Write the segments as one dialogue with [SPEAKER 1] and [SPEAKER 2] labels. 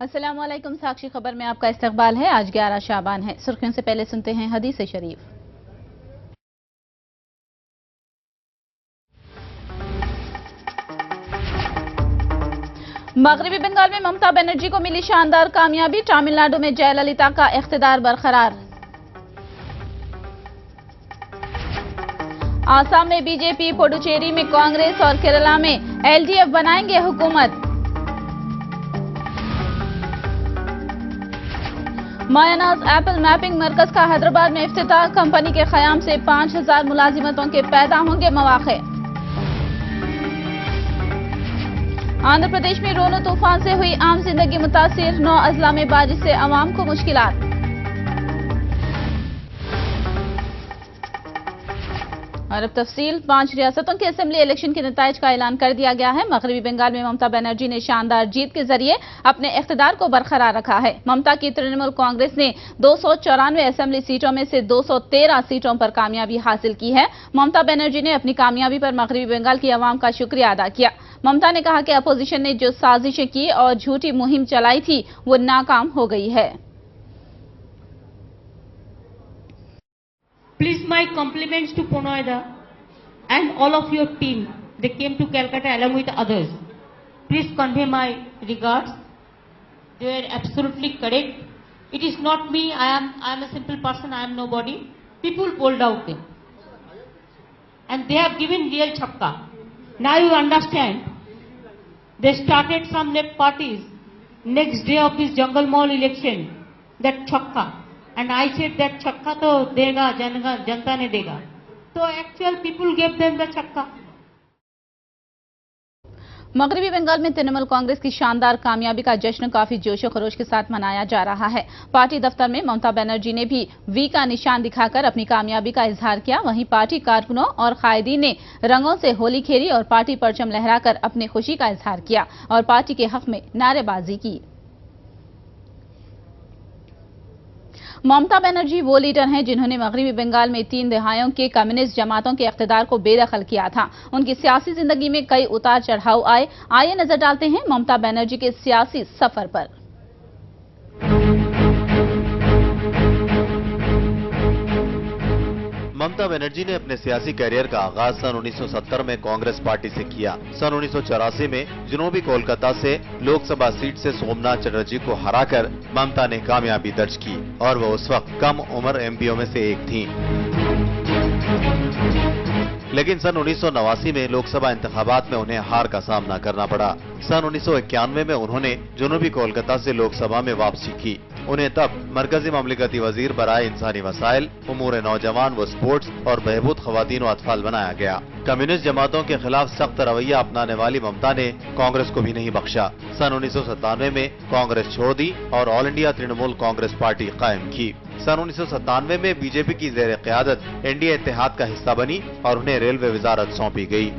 [SPEAKER 1] अस्सलाम वालेकुम। साक्षी खबर में आपका इस्तकबाल है। आज 11 शाबान है। सुर्खियों से पहले सुनते हैं हदीस शरीफ। मगरबी बंगाल में ममता बनर्जी को मिली शानदार कामयाबी। तमिलनाडु में जयललिता का इख्तिदार बरकरार। आसाम में बीजेपी, पुडुचेरी में कांग्रेस और केरला में एलडीएफ बनाएंगे हुकूमत। मायानाज एप्पल मैपिंग मरकज का हैदराबाद में इफ्तिताह। कंपनी के क़याम से 5000 मुलाजिमतों के पैदा होंगे मौक़े। आंध्र प्रदेश में रोनो तूफान से हुई आम जिंदगी मुतासिर। 9 अजला में बारिश से अवाम को मुश्किलात। और अब तफसील। 5 रियासतों के असेंबली इलेक्शन के नताइज का ऐलान कर दिया गया है। मगरबी बंगाल में ममता बनर्जी ने शानदार जीत के जरिए अपने इख्तिदार को बरकरार रखा है। ममता की तृणमूल कांग्रेस ने 294 असेंबली सीटों में से 213 सीटों पर कामयाबी हासिल की है। ममता बनर्जी ने अपनी कामयाबी पर मगरबी बंगाल की आवाम का शुक्रिया अदा किया। ममता ने कहा कि अपोजिशन ने जो साजिशें की और झूठी मुहिम चलाई थी वो नाकाम हो गई है।
[SPEAKER 2] Please, my compliments to Ponoida and all of your team. They came to Calcutta along with others. Please convey my regards. They were absolutely correct. It is not me. I am a simple person. I am nobody. People pulled out them, and they have given real chapka. Now you understand. They started some left parties next day of this Jungle Mall election. That chapka. And I said that chakka to dega जनता ने देगा, तो actual people gave them the chakka.
[SPEAKER 1] मगरबी बंगाल में तृणमूल कांग्रेस की शानदार कामयाबी का जश्न काफी जोशो खरोश के साथ मनाया जा रहा है। पार्टी दफ्तर में ममता बनर्जी ने भी वी का निशान दिखाकर अपनी कामयाबी का इजहार किया। वहीं पार्टी कारकुनों और कायदीन ने रंगों से होली खेली और पार्टी परचम लहराकर अपनी खुशी का इजहार किया और पार्टी के हक में नारेबाजी की। ममता बनर्जी वो लीडर हैं जिन्होंने मगरबी बंगाल में 3 दहाइयों के कम्युनिस्ट जमातों के इख्तिदार को बेदखल किया था। उनकी सियासी जिंदगी में कई उतार चढ़ाव आए। आइए नजर डालते हैं ममता बनर्जी के सियासी सफर पर।
[SPEAKER 3] ममता बनर्जी ने अपने सियासी करियर का आगाज सन 1970 में कांग्रेस पार्टी से किया। सन 1984 में जनूबी कोलकाता से लोकसभा सीट से सोमनाथ चटर्जी को हराकर ममता ने कामयाबी दर्ज की और वो उस वक्त कम उम्र एमपीओ में से एक थीं। लेकिन सन 1989 में लोकसभा इंतखाबात में उन्हें हार का सामना करना पड़ा। सन 1991 में उन्होंने जनूबी कोलकाता से लोकसभा में वापसी की। उन्हें तब मरकजी ममलिकती वजीर बराए इंसानी वसाइल, उमूर नौजवान व स्पोर्ट्स और बहबूद खवातीन व अतफाल बनाया गया। कम्युनिस्ट जमातों के खिलाफ सख्त रवैया अपनाने वाली ममता ने कांग्रेस को भी नहीं बख्शा। सन 1997 में कांग्रेस छोड़ दी और all India Trinamool Congress party कायम की। सन 1997 में बीजेपी की जेर क़यादत एनडीए इत्तेहाद का हिस्सा बनी और उन्हें रेलवे वजारत सौंपी गई।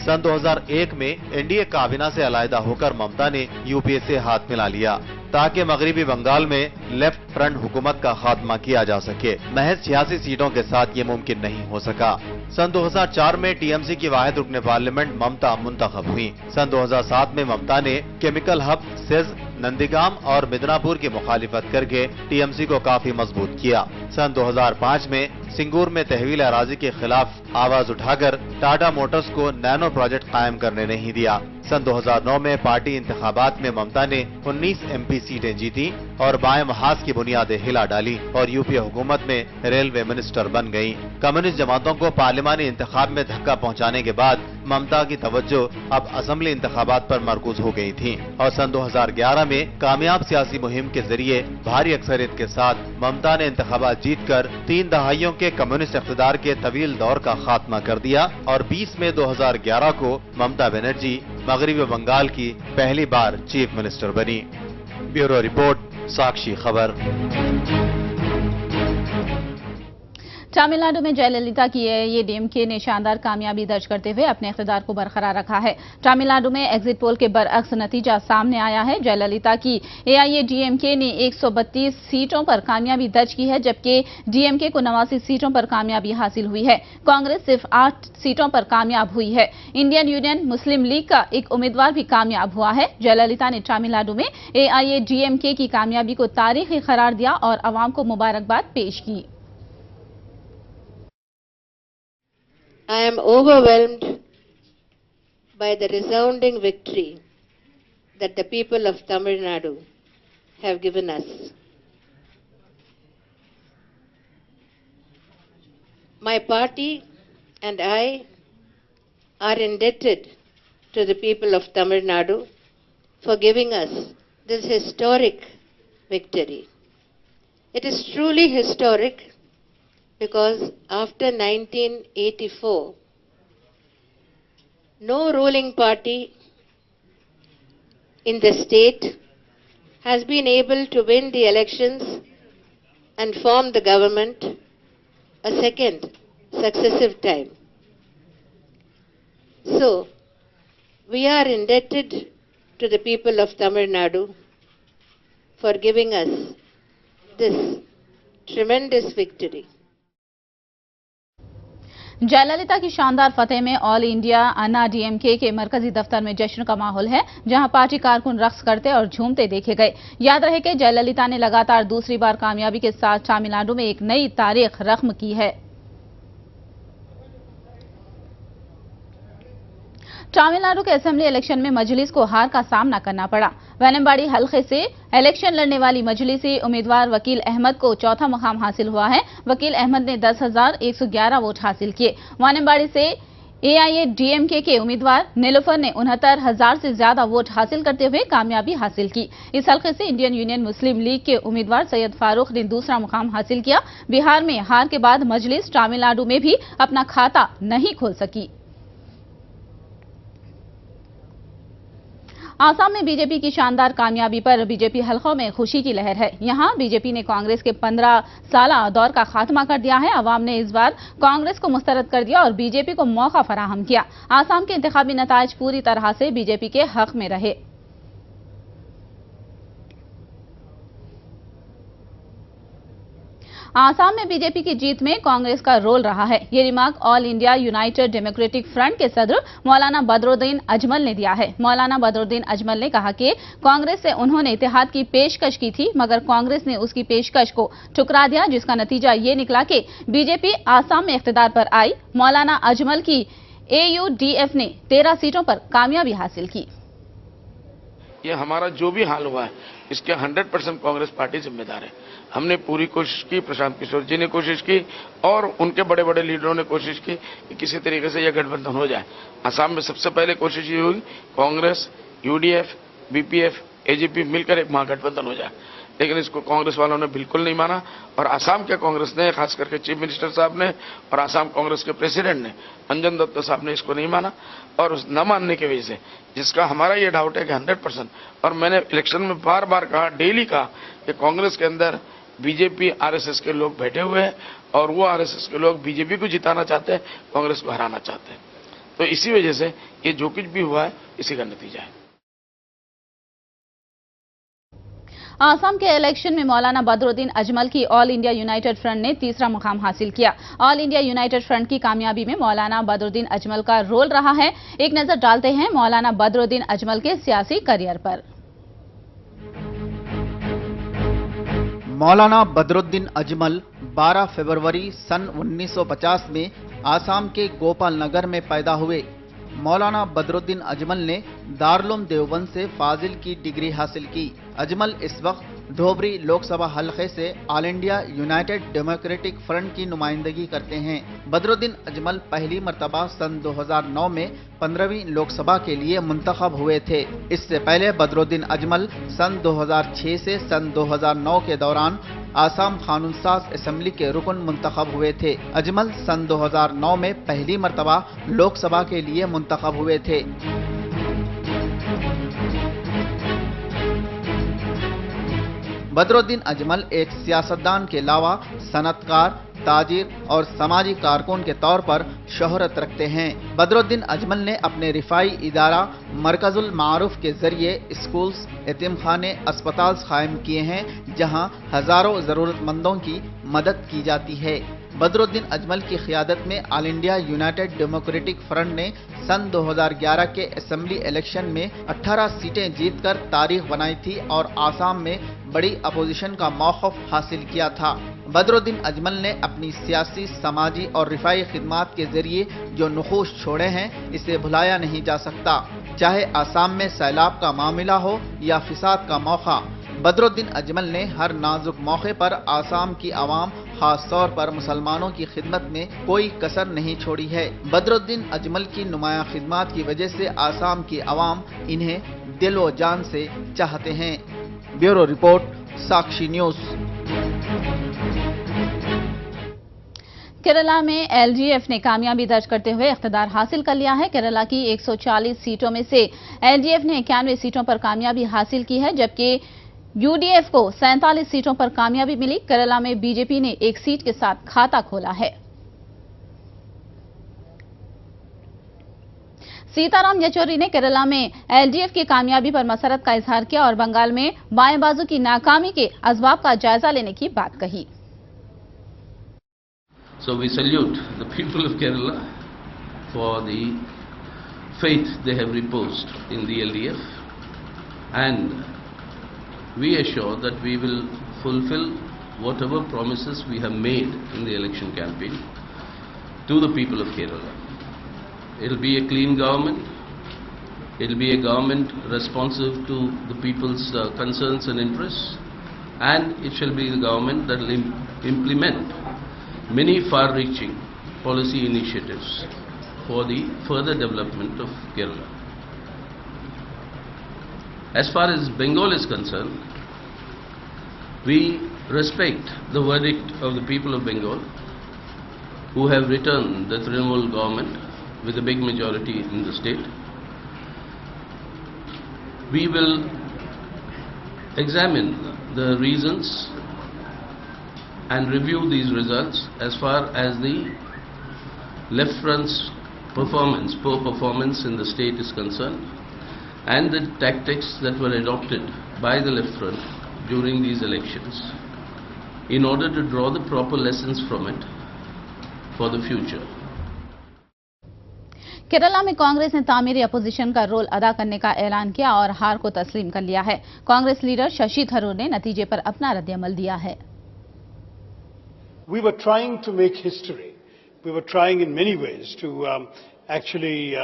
[SPEAKER 3] सन 2001 में एनडीए काबीना से अलहदा होकर ममता ने यूपीए से हाथ मिला लिया ताकि मगरबी बंगाल में लेफ्ट फ्रंट हुकूमत का खात्मा किया जा सके। महज 86 सीटों के साथ ये मुमकिन नहीं हो सका। सन 2004 में टीएमसी की वाहिद रुकने पार्लियामेंट ममता मुंतखब हुई। सन 2007 में ममता ने केमिकल हब, सेज, नंदीगाम और मिदनापुर की मुखालिफत करके टीएमसी को काफी मजबूत किया। सन 2005 में सिंगूर में तहवील अराजी के खिलाफ आवाज उठाकर टाटा मोटर्स को नैनो प्रोजेक्ट कायम करने नहीं दिया। सन 2009 में पार्टी इंतखाबात में ममता ने 19 एमपी सीटें जीती और बाएं महाज की बुनियादें हिला डाली और यूपीए हुकूमत में रेलवे मिनिस्टर बन गईं। कम्युनिस्ट जमातों को पार्लिमानी इंतखाब में धक्का पहुंचाने के बाद ममता की तवज्जो अब असेंबली इंतखाबात पर मरकूज हो गई थी और सन 2011 में कामयाब सियासी मुहिम के जरिए भारी अक्सरियत के साथ ममता ने इंतखाबात जीतकर 3 दहाइयों के कम्युनिस्ट इक़्तिदार के तवील दौर का खात्मा कर दिया और 20 मई 2011 को ममता बनर्जी मगरबी बंगाल की पहली बार चीफ मिनिस्टर बनी। ब्यूरो रिपोर्ट, साक्षी खबर।
[SPEAKER 1] तमिलनाडु में जयललिता की एआईएडीएमके ने शानदार कामयाबी दर्ज करते हुए अपने इख्तिदार को बरकरार रखा है। तमिलनाडु में एग्जिट पोल के बरअक्स नतीजा सामने आया है। जयललिता की एआईएडीएमके ने 132 सीटों पर कामयाबी दर्ज की है, जबकि डीएमके को 89 सीटों पर कामयाबी हासिल हुई है। कांग्रेस सिर्फ 8 सीटों पर कामयाब हुई है। इंडियन यूनियन मुस्लिम लीग का एक उम्मीदवार भी कामयाब हुआ है। जयललिता ने तमिलनाडु में एआईएडीएमके की कामयाबी को तारीखी करार दिया और अवाम को मुबारकबाद पेश की।
[SPEAKER 4] I am overwhelmed by the resounding victory that the people of Tamil Nadu have given us. My party and I are indebted to the people of Tamil Nadu for giving us this historic victory. It is truly historic because after 1984, no ruling party in the state has been able to win the elections and form the government a second successive time. So, we are indebted to the people of Tamil Nadu for giving us this tremendous victory.
[SPEAKER 1] Jayalalithaa की शानदार फतेह में all India अन्ना DMK के मरकजी दफ्तर में जश्न का माहौल है, जहां पार्टी कारकुन रक्स करते और झूमते देखे गए। याद रहे कि जयललिता ने लगातार दूसरी बार कामयाबी के साथ तमिलनाडु में एक नई तारीख रकम की है। तमिलनाडु के असेंबली इलेक्शन में मजलिस को हार का सामना करना पड़ा। वानम्बाड़ी हलके से इलेक्शन लड़ने वाली मजलिसी उम्मीदवार वकील अहमद को चौथा मुकाम हासिल हुआ है। वकील अहमद ने 10,111 वोट हासिल किए। वानम्बाड़ी से एआईएडीएमके के उम्मीदवार नीलोफर ने 69,000 से ज्यादा वोट हासिल करते हुए कामयाबी हासिल की। इस हलके से इंडियन यूनियन मुस्लिम लीग के उम्मीदवार सैयद फारूक ने दूसरा मुकाम हासिल किया। बिहार में हार के बाद मजलिस तमिलनाडु में भी अपना खाता नहीं खोल सकी। आसाम में बीजेपी की शानदार कामयाबी पर बीजेपी हलकों में खुशी की लहर है। यहां बीजेपी ने कांग्रेस के 15 साला दौर का खात्मा कर दिया है। अवाम ने इस बार कांग्रेस को मुस्तरद कर दिया और बीजेपी को मौका फराहम किया। आसाम के इंतखाबी नताइज पूरी तरह से बीजेपी के हक में रहे। आसाम में बीजेपी की जीत में कांग्रेस का रोल रहा है। ये remark all India United democratic front के सदर मौलाना बदरुद्दीन अजमल ने दिया है। मौलाना बदरुद्दीन अजमल ने कहा कि कांग्रेस से उन्होंने इत्तेहाद की पेशकश की थी, मगर कांग्रेस ने उसकी पेशकश को ठुकरा दिया, जिसका नतीजा ये निकला कि बीजेपी आसाम में इख्तिदार पर आई। मौलाना अजमल की एयूडीएफ ने 13 सीटों पर कामयाबी हासिल की।
[SPEAKER 5] ये हमारा जो भी हाल हुआ है इसके 100% कांग्रेस पार्टी जिम्मेदार है। हमने पूरी कोशिश की, प्रशांत किशोर जी ने कोशिश की और उनके बड़े बड़े लीडरों ने कोशिश की कि किसी तरीके से यह गठबंधन हो जाए। असम में सबसे पहले कोशिश ये हुई कांग्रेस, यूडीएफ, बीपीएफ, एजीपी मिलकर एक महागठबंधन हो जाए, लेकिन इसको कांग्रेस वालों ने बिल्कुल नहीं माना और असम के कांग्रेस ने, खास करके चीफ मिनिस्टर साहब ने और असम कांग्रेस के प्रेसिडेंट ने, अंजन दत्ता साहब ने इसको नहीं माना और उस न मानने की वजह से, जिसका हमारा ये डाउट है कि 100%, और मैंने इलेक्शन में बार बार कहा, डेली कहा कि कांग्रेस के अंदर बीजेपी आरएसएस के लोग बैठे हुए हैं और वो आरएसएस के लोग बीजेपी को जिताना चाहते हैं, कांग्रेस को हराना चाहते हैं। तो इसी वजह से ये जो कुछ भी हुआ है इसी का नतीजा है।
[SPEAKER 1] आसाम के इलेक्शन में मौलाना बदरुद्दीन अजमल की ऑल इंडिया यूनाइटेड फ्रंट ने तीसरा मुकाम हासिल किया। ऑल इंडिया यूनाइटेड फ्रंट की कामयाबी में मौलाना बदरुद्दीन अजमल का रोल रहा है। एक नजर डालते हैं मौलाना बदरुद्दीन अजमल के सियासी करियर पर।
[SPEAKER 6] मौलाना बदरुद्दीन अजमल 12 फरवरी सन 1950 में आसाम के गोपाल नगर में पैदा हुए। मौलाना बदरुद्दीन अजमल ने दारुल देवबंद से फाजिल की डिग्री हासिल की। अजमल इस वक्त धोबरी लोकसभा हलके से all India United democratic front की नुमाइंदगी करते हैं। बदरुद्दीन अजमल पहली मर्तबा सन 2009 में 15वीं लोकसभा के लिए मुंतखब हुए थे। इससे पहले बदरुद्दीन अजमल सन 2006 से सन 2009 के दौरान आसाम कानून साज असेंबली के रुकन मुंतखब हुए थे। अजमल सन 2009 में पहली मर्तबा लोकसभा के लिए मुंतखब हुए थे। बदरुद्दीन अजमल एक सियासतदान के अलावा सनतकार, ताजिर और समाजी कारकुन के तौर पर शोहरत रखते हैं। बदरुद्दीन अजमल ने अपने रिफाई इदारा मरकजुल मारूफ के जरिए स्कूल्स, यतीमखाने, अस्पताल कायम किए हैं, जहां हजारों जरूरतमंदों की मदद की जाती है। बदरुद्दीन अजमल की क़ियादत में all India United democratic front ने सन 2011 के असेंबली इलेक्शन में 18 सीटें जीतकर तारीख बनाई थी और आसाम में बड़ी अपोजिशन का मौक़िफ़ हासिल किया था। बदरुद्दीन अजमल ने अपनी सियासी, समाजी और रिफाई खिदमात के जरिए जो नुखूश छोड़े हैं, इसे भुलाया नहीं जा सकता। चाहे आसाम में सैलाब का मामला हो या फिसाद का मौका, बदरुद्दीन अजमल ने हर नाजुक मौके पर आसाम की आवाम, खास तौर पर मुसलमानों की खिदमत में कोई कसर नहीं छोड़ी है। बदरुद्दीन अजमल की नुमाया खिदमात की वजह से आसाम की आवाम इन्हें दिल व जान से चाहते हैं। ब्यूरो रिपोर्ट, साक्षी न्यूज।
[SPEAKER 1] केरला में एलडीएफ ने कामयाबी दर्ज करते हुए इख्तिदार हासिल कर लिया है। केरला की 140 सीटों में से एलडीएफ ने 91 सीटों पर कामयाबी हासिल की है, जबकि यूडीएफ को 47 सीटों पर कामयाबी मिली। केरला में बीजेपी ने 1 सीट के साथ खाता खोला है। सीताराम येचुरी ने केरला में एलडीएफ की कामयाबी पर मसरत का इजहार किया और बंगाल में बाएं बाजू की नाकामी के असबाब का जायजा लेने की बात कही।
[SPEAKER 7] So we salute the people of Kerala for the faith they have reposed in the LDF, and we assure that we will fulfill whatever promises we have made in the election campaign to the people of Kerala. It will be a clean government. It will be a government responsive to the people's concerns and interests, and it shall be the government that will implement many far-reaching policy initiatives for the further development of Kerala. As far as Bengal is concerned, we respect the verdict of the people of Bengal, who have returned the Trinamool government with a big majority in the state. We will examine the reasons and review these results as far as the left front's performance, poor performance in the state is concerned, and the tactics that were adopted by the left front during these elections, in order to draw the proper lessons from it for the future.
[SPEAKER 1] Kerala में कांग्रेस ने तामीरी opposition का role अदा करने का ऐलान किया और हार को तस्लीम कर लिया है। कांग्रेस लीडर शशि थरूर ने नतीजे पर अपना रद्द-ए-अमल दिया है।
[SPEAKER 8] We were trying to make history. We were trying in many ways to actually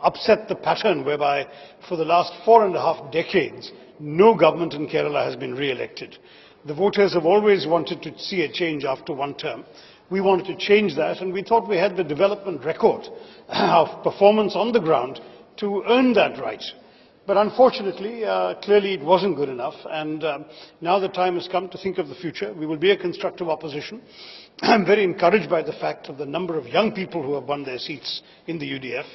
[SPEAKER 8] upset the pattern whereby for the last 4.5 decades, no government in Kerala has been re-elected. The voters have always wanted to see a change after one term. We wanted to change that, and we thought we had the development record of performance on the ground to earn that right. But unfortunately, clearly it wasn't good enough, and now the time has come to think of the future. We will be a constructive opposition. I'm very encouraged by the fact of the number of young people who have won their seats in the UDF.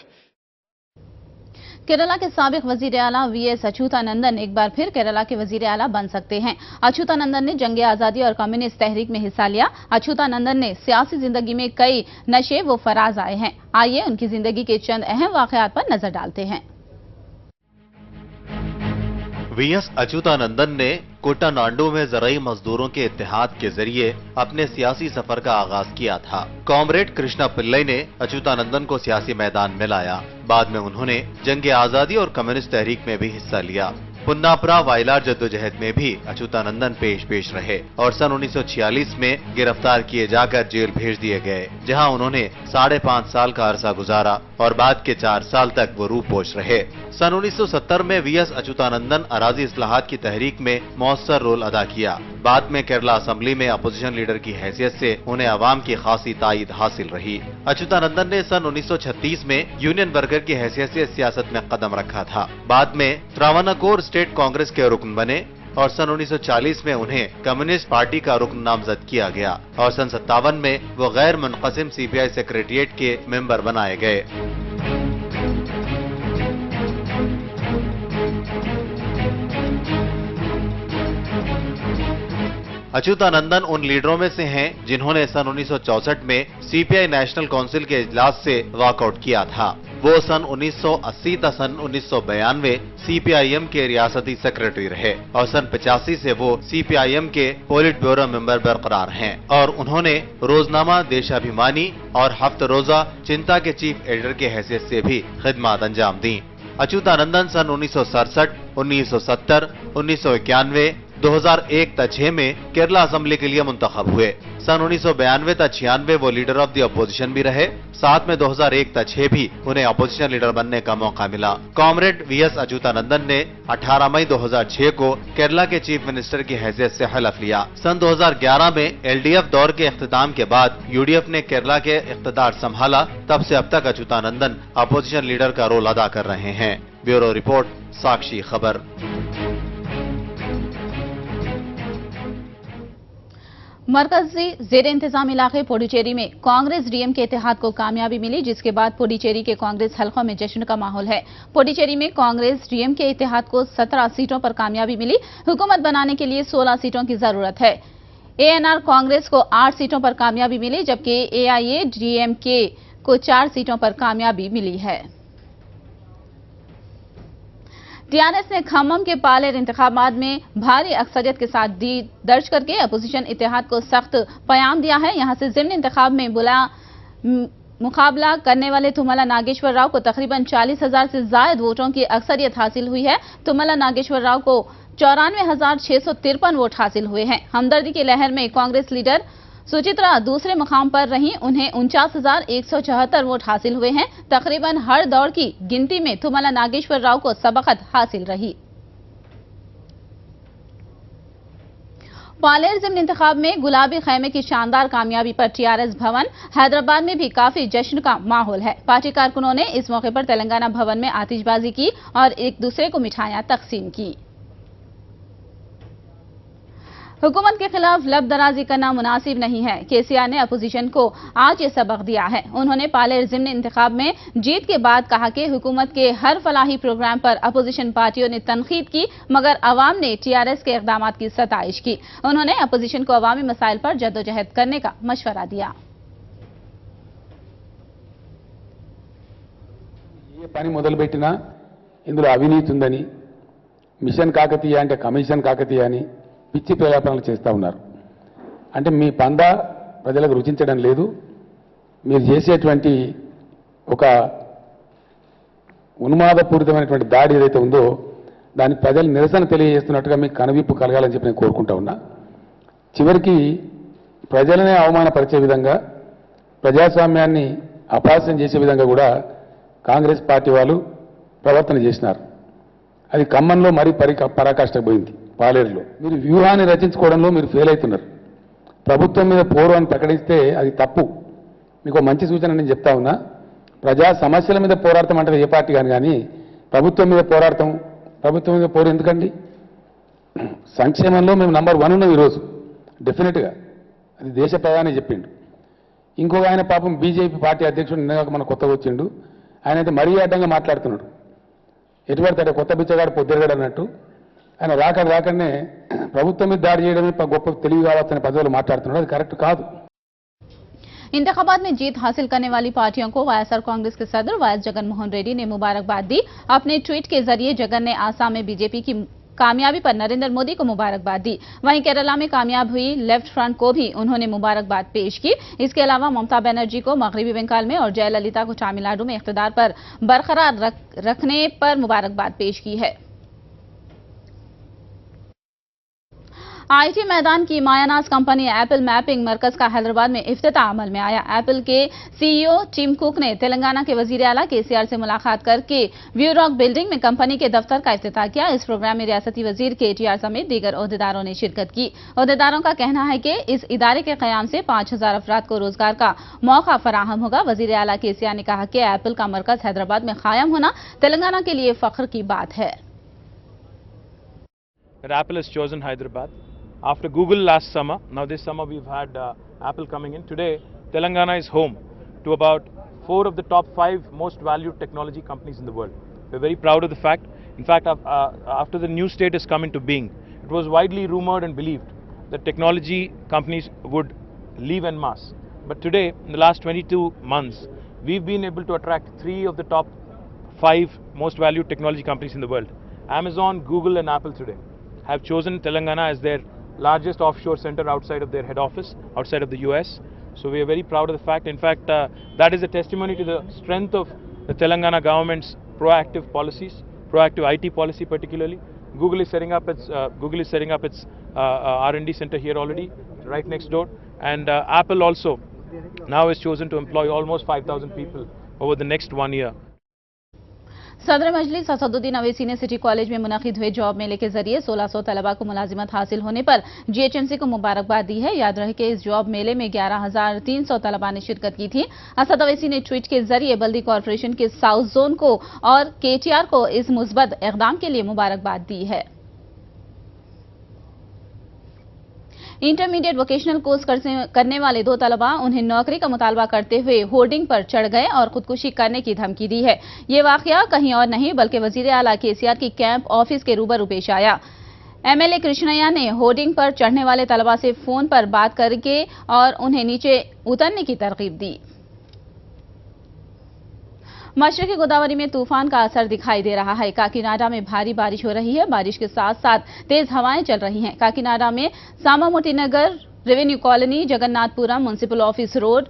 [SPEAKER 1] Kerala के साबिक वजीर आला VS Achuthanandan एक बार फिर केरला के वजीर आला बन सकते हैं। अच्युतानंदन ने जंग आजादी और कम्युनिस्ट तहरीक में हिस्सा लिया। अच्युतानंदन ने सियासी जिंदगी में कई नशे व फराज आए हैं। आइए उनकी जिंदगी के चंद अहम वाकयात पर नजर डालते हैं।
[SPEAKER 3] वीएस अच्युतानंदन ने कोटानांडू में ज़राई मजदूरों के इत्तेहाद के जरिए अपने सियासी सफर का आगाज किया था। कॉमरेड कृष्णा पिल्लई ने अच्युतानंदन को सियासी मैदान में लाया। बाद में उन्होंने जंग आजादी और कम्युनिस्ट तहरीक में भी हिस्सा लिया। पुन्नापरा वायलार जद्दोजहद में भी अच्युतानंदन पेश रहे और सन 1946 में गिरफ्तार किए जाकर जेल भेज दिए गए, जहां उन्होंने 5.5 साल का अरसा गुजारा और बाद के 4 साल तक वो रूपोश रहे। सन 1970 में वीएस अच्युतानंदन अराजी इस्लाहात की तहरीक में मौसर रोल अदा किया। बाद में केरला असेंबली में अपोजिशन लीडर की हैसियत से उन्हें अवाम की खासी तायद हासिल रही। अच्युतानंदन ने सन 1936 में यूनियन वर्कर की हैसियत से सियासत में कदम रखा था। बाद में त्रावणकोर स्टेट कांग्रेस के रुकन बने और सन 1940 में उन्हें कम्युनिस्ट पार्टी का रुकन नामजद किया गया और सन 57 में वो गैर मुनक़सिम सीपीआई सेक्रेटेरिएट के मेंबर बनाए गए। अच्युतानंदन उन लीडरों में से हैं जिन्होंने सन 1964 में सीपीआई नेशनल काउंसिल के इजलास से वॉकआउट किया था। वो सन 1980 तक सन 1992 सीपीआईएम के रियासती सेक्रेटरी रहे और सन 85 से वो सीपीआईएम के पोलिट ब्यूरो मेंबर बरकरार हैं और उन्होंने रोजनामा देशाभिमानी और हफ्त रोजा चिंता के चीफ एडिटर के हैसियत से भी खिदमत अंजाम दी। अच्युतानंदन सन 1967, 1970, 1991, 2001 तक 6 में केरला असेंबली के लिए मुंतखब हुए। सन 1992 तक 96 वो लीडर ऑफ द अपोजिशन भी रहे। साथ में 2001 तक 6 भी उन्हें अपोजिशन लीडर बनने का मौका मिला। कॉमरेड वीएस अच्युतानंदन ने 18 मई 2006 को केरला के चीफ मिनिस्टर की हैसियत से हलफ लिया। सन 2011 में एलडीएफ दौर के इख्तिताम के बाद यूडीएफ ने केरला के इख्तिदार संभाला। तब से अब तक अच्युतानंदन अपोजिशन लीडर का रोल अदा कर रहे हैं। ब्यूरो रिपोर्ट, साक्षी खबर।
[SPEAKER 1] मरकजी जेर इंतजाम इलाके पुडुचेरी में कांग्रेस डीएम के इत्तेहाद को कामयाबी मिली, जिसके बाद पुडुचेरी के कांग्रेस हलकों में जश्न का माहौल है। पुडुचेरी में कांग्रेस डीएम के इत्तेहाद को 17 सीटों पर कामयाबी मिली। हुकूमत बनाने के लिए 16 सीटों की जरूरत है। एएनआर कांग्रेस को 8 सीटों पर कामयाबी मिली, जबकि एआईए डीएमके को 4 सीटों पर कामयाबी मिली है। टीआरएस ने खम्मम के पालेर इंतखाबात में भारी अक्सरियत के साथ दर्ज करके अपोजिशन इत्तेहाद को सख्त पयाम दिया है। यहां से ज़िमनी इंतखाब में मुकाबला करने वाले तुमला नागेश्वर राव को तकरीबन 40,000 से ज्यादा वोटों की अक्सरियत हासिल हुई है। तुमला नागेश्वर राव को 94,653 वोट हासिल हुए हैं। हमदर्दी की लहर में कांग्रेस लीडर सुचित्रा दूसरे मुकाम पर रहीं, उन्हें 49,174 वोट हासिल हुए हैं। तकरीबन हर दौर की गिनती में तुमला नागेश्वर राव को सबकत हासिल रही। पालेर ज़िमनी इंतखाब में गुलाबी खैमे की शानदार कामयाबी पर टीआरएस भवन हैदराबाद में भी काफी जश्न का माहौल है। पार्टी कारकुनों ने इस मौके पर तेलंगाना भवन में आतिशबाजी की और एक दूसरे को मिठाइयां तकसीम की। हुकूमत के खिलाफ लबदराजी करना मुनासिब नहीं है। केसीआर ने अपोजिशन को आज ये सबक दिया है। उन्होंने पालेर ज़िमनी इंतखाब में जीत के बाद कहा कि हुकूमत के हर फलाही प्रोग्राम पर अपोजिशन पार्टियों ने तनकीद की, मगर अवाम ने टीआरएस के इक़दामात की सताइश की। उन्होंने अपोजिशन को अवामी मसाइल पर जद्दोजहद करने का मशवरा दिया।
[SPEAKER 9] ये పని మొదలుపెట్టినా ఇందులో అవినీతి ఉందని, మిషన్ కాకతీయ అంటే కమిషన్ కాకతీయ అని పిచ్చి ప్రలాపనలు చేస్తూ ఉన్నారు. అంటే మీ పందా ప్రజలకు రుచించడం లేదు. మీరు చేసేటువంటి ఒక ఉన్మాదపూరితమైనటువంటి దాడి ఏదైతే ఉందో దానికి ప్రజలు నిరసన తెలియజేస్తున్నట్టుగా మీకు కనువిప్పు కలగాలని చెప్పి నేను కోరుకుంటా ఉన్నా. చివరికి ప్రజలనే అవమానపరిచే విధంగా, ప్రజాస్వామ్యాన్ని అపహాస్యం చేసే విధంగా కూడా కాంగ్రెస్ పార్టీ వాళ్ళు ప్రవర్తన చేసినారు. అది ఖమ్మంలో మరీ పరాకాష్ఠకు పోయింది. పాలేరులో మీరు వ్యూహాన్ని రచించుకోవడంలో మీరు ఫెయిల్ అవుతున్నారు. ప్రభుత్వం మీద పోరు అని ప్రకటిస్తే అది తప్పు. మీకు మంచి సూచన నేను చెప్తా ఉన్నా. ప్రజా సమస్యల మీద పోరాడతాం అంటే ఏ పార్టీ కానీ ప్రభుత్వం మీద పోరాడతాం, ప్రభుత్వం మీద పోరు ఎందుకండి? సంక్షేమంలో మేము నంబర్ 1 ఉన్నాం ఈరోజు డెఫినెట్గా. అది దేశ ప్రధాని చెప్పిండు. ఇంకొక ఆయన పాపం బీజేపీ పార్టీ అధ్యక్షుడు నిన్నగాక మన కొత్తగా వచ్చిండు. ఆయన అయితే మరీ అడ్డంగా మాట్లాడుతున్నాడు. ఎటు పడతాడు కొత్త బిచ్చగాడు పొద్దురుగాడు అన్నట్టు. ఆయన రాకనే ప్రభుత్వం మీద దాడి చేయడమే గొప్ప తెలివి కావచ్చనే పదవులు మాట్లాడుతున్నాడు. అది కరెక్ట్ కాదు.
[SPEAKER 1] इंतखाबात में जीत हासिल करने वाली पार्टियों को वाईएसआर कांग्रेस के सदर वाईएस जगन मोहन रेड्डी ने मुबारकबाद दी। अपने ट्वीट के जरिए जगन ने आसाम में बीजेपी की कामयाबी पर नरेंद्र मोदी को मुबारकबाद दी। वहीं केरला में कामयाब हुई लेफ्ट फ्रंट को भी उन्होंने मुबारकबाद पेश की। इसके अलावा ममता बनर्जी को मगरबी बंगाल में और जयललिता को तमिलनाडु में इख्तिदार पर बरकरार रखने पर मुबारकबाद पेश की है। आईटी मैदान की मायानाज कंपनी एप्पल मैपिंग मरकज का हैदराबाद में इफ्तिताह अमल में आया। एप्पल के सीईओ टिम कुक ने तेलंगाना के वजीर आला केसीआर से मुलाकात करके व्यू रॉक बिल्डिंग में कंपनी के दफ्तर का इफ्तिताह किया। इस प्रोग्राम में रियासती वजीर केटीआर समेत दीगर ओहदेदारों ने शिरकत की। ओहदेदारों का कहना है कि इस इदारे के कयाम से 5,000 अफराद को रोजगार का मौका फराहम होगा। वजीर आला केसीआर ने कहा कि एप्पल का मरकज हैदराबाद में कायम होना तेलंगाना के लिए फख्र की बात है।
[SPEAKER 10] Apple has chosen Hyderabad. After Google last summer, now this summer we've had Apple coming in. Today, Telangana is home to about 4 of the top 5 most valued technology companies in the world. We're very proud of the fact. In fact, after the new state has come into being, it was widely rumored and believed the technology companies would leave en masse. But today, in the last 22 months, we've been able to attract 3 of the top 5 most valued technology companies in the world. Amazon, Google and Apple today have chosen Telangana as their largest offshore center outside of their head office, outside of the US. So we are very proud of the fact. In fact, that is a testimony to the strength of the Telangana government's proactive policies, proactive IT policy particularly. Google is setting up its R&D center here already, right next door, and Apple also now has chosen to employ almost 5,000 people over the next 1 year.
[SPEAKER 1] सदर मजलिस असदुद्दीन अवैसी ने city college में मुनक़िद हुए job मेले के जरिए 1600 तलबा को मुलाजिमत हासिल होने पर GHMC को मुबारकबाद दी है। याद रहे कि इस जॉब मेले में 11,300 तलबा ने शिरकत की थी। असद अवैसी ने ट्वीट के जरिए बल्दी कॉरपोरेशन के साउथ जोन को और KTR को इस मुस्बत इक़दाम के लिए मुबारकबाद दी है। इंटरमीडिएट वोकेशनल कोर्स करने वाले 2 तलबा उन्हें नौकरी का मुतालबा करते हुए होर्डिंग पर चढ़ गए और खुदकुशी करने की धमकी दी है। ये वाकया कहीं और नहीं बल्कि वजीर आला KCR की कैंप ऑफिस के रूबरू पेश आया। MLA कृष्णैया ने होर्डिंग पर चढ़ने वाले तलबा से फोन पर बात करके और उन्हें नीचे उतरने की तरकीब दी। मशरक़ी गोदावरी में तूफान का असर दिखाई दे रहा है। काकीनाडा में भारी बारिश हो रही है। बारिश के साथ साथ तेज हवाएं चल रही हैं। काकीनाडा में Samamoti Nagar, revenue colony, Jagannathapuram, municipal office road,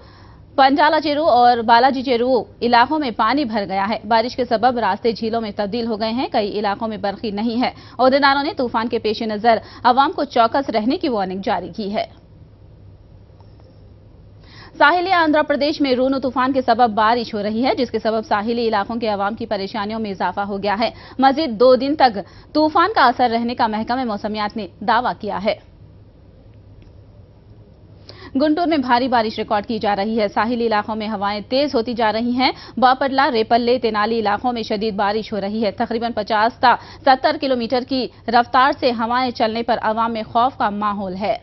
[SPEAKER 1] Panjala Cheru और बालाजी चेरू इलाकों में पानी भर गया है। बारिश के सबब रास्ते झीलों में तब्दील हो गए हैं। कई इलाकों में बरखी नहीं है। ओहदेदारों ने तूफान के पेश नजर अवाम को चौकस रहने की वार्निंग जारी की है। साहिली आंध्र प्रदेश में रूनू तूफान के सबब बारिश हो रही है, जिसके सबब साहिली इलाकों के अवाम की परेशानियों में इजाफा हो गया है। मजीद 2 दिन तक तूफान का असर रहने का महकमा महसूसियात ने दावा किया है। गुंटूर में भारी बारिश रिकॉर्ड की जा रही है। साहिली इलाकों में हवाएं तेज होती जा रही हैं। बापटला, रेपल्ले, तेनाली इलाकों में शदीद बारिश हो रही है। तकरीबन 50 से 70 किलोमीटर की रफ्तार से हवाएं चलने पर अवाम में खौफ का माहौल है।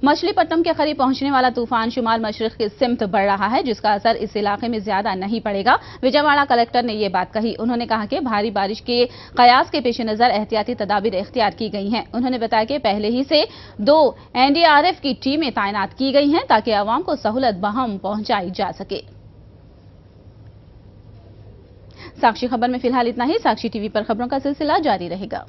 [SPEAKER 1] मछलीपट्टनम के करीब पहुंचने वाला तूफान शुमाल मशरिक की सिमत बढ़ रहा है, जिसका असर इस इलाके में ज्यादा नहीं पड़ेगा। विजयवाड़ा कलेक्टर ने यह बात कही। उन्होंने कहा कि भारी बारिश के कयास के पेश नजर एहतियाती तदाबीर इख्तियार की गई हैं। उन्होंने बताया कि पहले ही से 2 NDRF की टीमें तैनात की गई हैं ताकि अवाम को सहूलत बहम पहुंचाई जा सके। साक्षी खबर में फिलहाल इतना ही। साक्षी टीवी पर खबरों का सिलसिला जारी रहेगा।